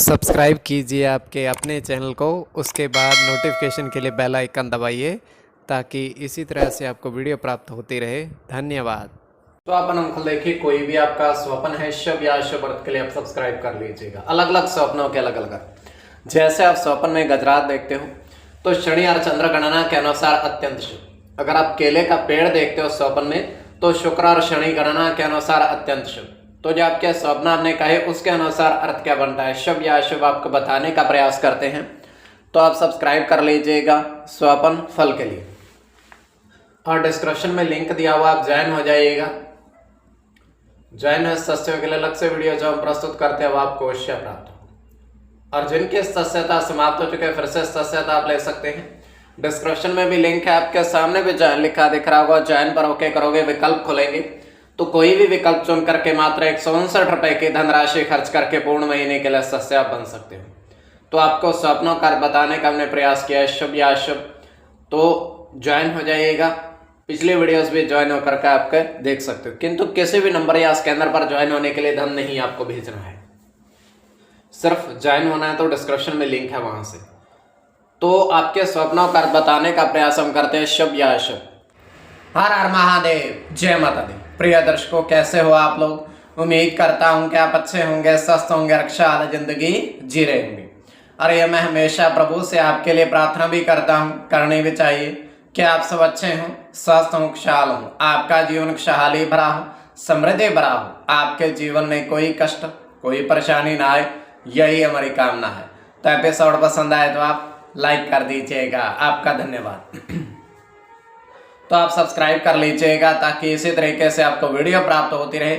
Subscribe कीजिए आपके अपने चैनल को, उसके बाद नोटिफिकेशन के लिए बेल आइकन दबाइए ताकि इसी तरह से आपको वीडियो प्राप्त होती रहे। धन्यवाद। तो अपन अंकल देखिए, कोई भी आपका स्वप्न है शुभ या अशुभ अर्थ के लिए आप सब्सक्राइब कर लीजिएगा। अलग अलग स्वप्नों के अलग अलग अर्थ। जैसे आप स्वप्न में गजरात देखते हो तो शनि और चंद्र गणना के अनुसार अत्यंत शुभ। अगर आप केले का पेड़ देखते हो स्वप्न में तो शुक्र और शनि गणना के अनुसार अत्यंत शुभ। तो जो आपके स्वप्न आपने कहे उसके अनुसार अर्थ क्या बनता है, शुभ या अशुभ, आपको बताने का प्रयास करते हैं। तो आप सब्सक्राइब कर लीजिएगा स्वप्न फल के लिए, और डिस्क्रिप्शन में लिंक दिया हुआ, आप ज्वाइन हो जाइएगा। ज्वाइन है सस्यों के लिए अलग से वीडियो जो हम प्रस्तुत करते हैं वो आपको अवश्य प्राप्त हो। और जिनकी सस्यता समाप्त हो चुके हैं फिर से सस्यता आप ले सकते हैं। डिस्क्रिप्शन में भी लिंक है, आपके सामने भी ज्वाइन लिखा दिख रहा होगा। ज्वाइन पर ओके करोगे, विकल्प खुलेंगे तो कोई भी विकल्प चुन करके मात्र 159 रुपए की धनराशि खर्च करके पूर्ण महीने के लिए सस्य आप बन सकते हो। तो आपको स्वप्नों का बताने का हमने प्रयास किया है, शुभ या अशुभ। तो ज्वाइन हो जाइएगा, पिछले वीडियोस भी ज्वाइन होकर के आपके देख सकते हो। किंतु किसी भी नंबर या स्कैनर पर ज्वाइन होने के लिए धन नहीं आपको भेजना है, सिर्फ ज्वाइन होना है। तो डिस्क्रिप्शन में लिंक है वहां से। तो आपके स्वप्नों का बताने का प्रयास हम करते हैं, शुभ या अशुभ। हर हर महादेव, जय माता दी। प्रिय दर्शकों, कैसे हो आप लोग? उम्मीद करता हूं कि आप अच्छे होंगे, स्वस्थ होंगे, रक्षा वाली जिंदगी जी रहे होंगे। और ये मैं हमेशा प्रभु से आपके लिए प्रार्थना भी करता हूं, करनी भी चाहिए कि आप सब अच्छे हों, स्वस्थ हों, खुशहाल हों, आपका जीवन खुशहाली भरा हो, समृद्धि भरा हो, आपके जीवन में कोई कष्ट कोई परेशानी ना आए, यही हमारी कामना है। तो एपिसोड पसंद आए तो आप लाइक कर दीजिएगा, आपका धन्यवाद। तो आप सब्सक्राइब कर लीजिएगा ताकि इसी तरीके से आपको वीडियो प्राप्त होती रहे।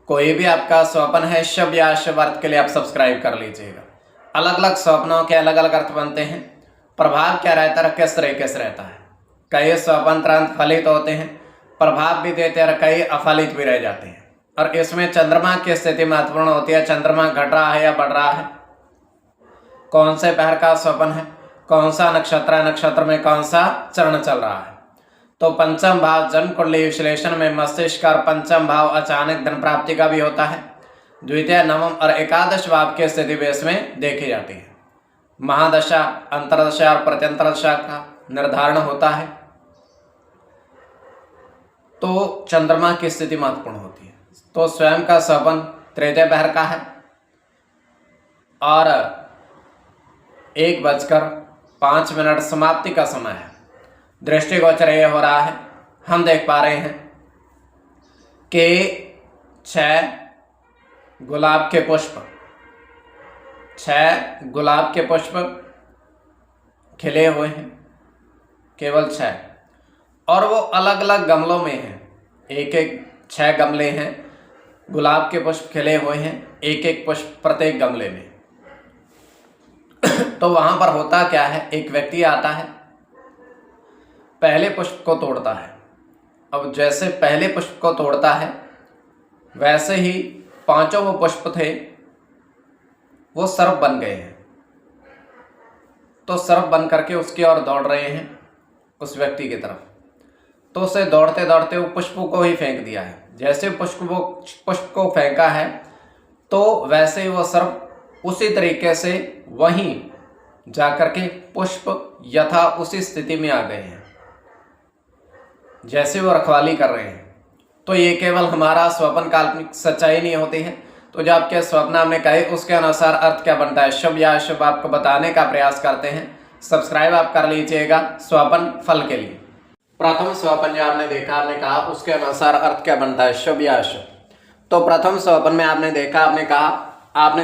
कोई भी आपका स्वप्न है शुभ या अशुभ अर्थ के लिए आप सब्सक्राइब कर लीजिएगा। अलग अलग स्वप्नों के अलग अलग अर्थ बनते हैं। प्रभाव क्या रहता है, किस तरीके से रहता है। कई स्वप्न तुरंत फलित होते हैं, प्रभाव भी देते हैं, और कई अफलित भी रह जाते हैं। और इसमें चंद्रमा की स्थिति महत्वपूर्ण होती है। चंद्रमा घट रहा है या बढ़ रहा है, कौन से पहर का स्वप्न है, कौन सा नक्षत्र है, नक्षत्र में कौन सा चरण चल रहा है। तो पंचम भाव जन्म कुंडली विश्लेषण में मस्तिष्क और पंचम भाव अचानक धन प्राप्ति का भी होता है। द्वितीय, नवम और एकादश भाव की स्थिति भी इसमें देखी जाती है। महादशा, अंतरदशा और प्रत्यंतर दशा का निर्धारण होता है। तो चंद्रमा की स्थिति महत्वपूर्ण होती है। तो स्वयं का स्वप्न तृतीय पहर का है और 1:05 समाप्ति का समय है। दृष्टिगोचर ये हो रहा है, हम देख पा रहे हैं कि 6 गुलाब के पुष्प खिले हुए हैं, केवल 6, और वो अलग अलग गमलों में हैं। एक एक 6 गमले हैं, गुलाब के पुष्प खिले हुए हैं, एक एक पुष्प प्रत्येक गमले में। तो वहां पर होता क्या है, एक व्यक्ति आता है, पहले पुष्प को तोड़ता है। अब जैसे पहले पुष्प को तोड़ता है वैसे ही 5 वो पुष्प थे वो सर्प बन गए हैं। तो सर्प बन करके उसकी ओर दौड़ रहे हैं, उस व्यक्ति की तरफ। तो उसे दौड़ते दौड़ते वो पुष्प को ही फेंक दिया है। जैसे पुष्प को फेंका है तो वैसे ही वो सर्प उसी तरीके से वहीं जाकर के पुष्प यथा उसी स्थिति में आ गए हैं जैसे वो रखवाली कर रहे हैं। तो ये केवल हमारा स्वप्न काल्पनिक सच्चाई नहीं होती है। तो जो आपके स्वप्न हमने कहे उसके अनुसार अर्थ क्या बनता है, शुभ या अशुभ, आपको बताने का प्रयास करते हैं। सब्सक्राइब आप कर लीजिएगा स्वप्न फल के लिए। प्रथम स्वप्न जो आपने देखा, आपने कहा उसके अनुसार अर्थ क्या बनता है, शुभ या अशुभ। तो प्रथम स्वप्न में आपने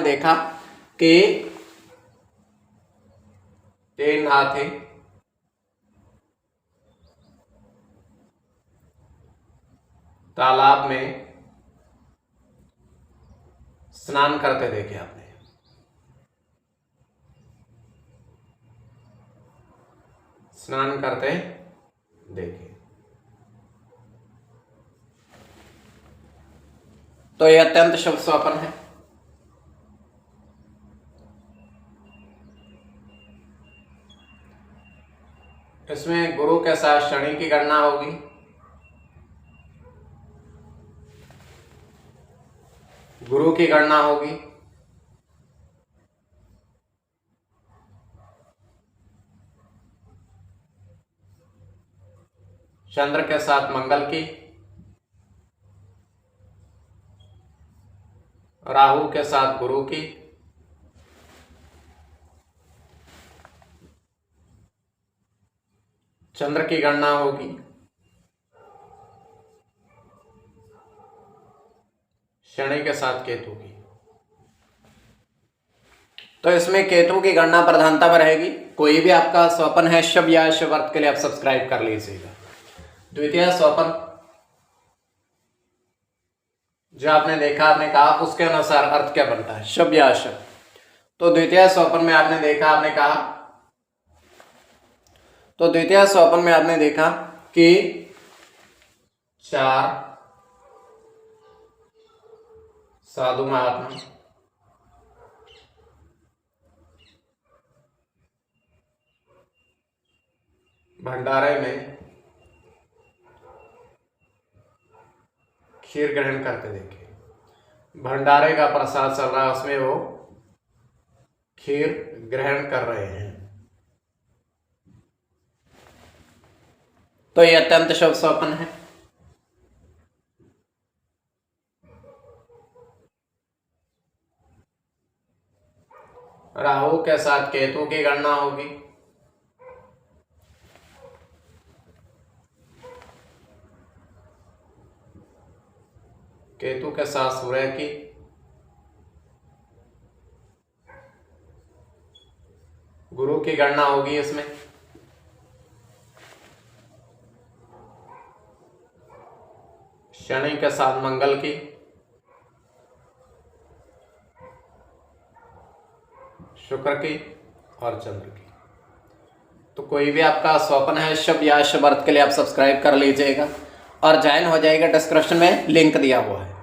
देखा कि 3 हाथी तालाब में स्नान करते देखे आपने। स्नान करते देखे। तो यह अत्यंत शुभ स्वप्न है। इसमें गुरु के साथ शनि की गणना होगी। गुरु की गणना होगी चंद्र के साथ मंगल की, राहु के साथ गुरु की, चंद्र की गणना होगी, शनि के साथ केतु की। तो इसमें केतु की गणना प्रधानता में रहेगी। कोई भी आपका स्वपन है शुभ या शुभ अर्थ के लिए आप सब्सक्राइब कर लीजिएगा। द्वितीय स्वपन जो आपने देखा, आपने कहा, उसके अनुसार अर्थ क्या बनता है, शुभ या अशुभ। तो द्वितीय स्वपन में आपने देखा, आपने कहा, तो द्वितीय स्वपन में आपने देखा कि 4 साधु महात्मा, भंडारे में खीर ग्रहण करते देखे। भंडारे का प्रसाद चल रहा है, उसमें वो खीर ग्रहण कर रहे हैं। तो ये अत्यंत शुभ स्वप्न है। राहु के साथ केतु की गणना होगी, केतु के साथ सूर्य की, गुरु की गणना होगी इसमें, शनि के साथ मंगल की, शुक्र की और चंद्र की। तो कोई भी आपका स्वप्न है शुभ या शुभ अर्थ के लिए आप सब्सक्राइब कर लीजिएगा और ज्वाइन हो जाएगा। डिस्क्रिप्शन में लिंक दिया हुआ है।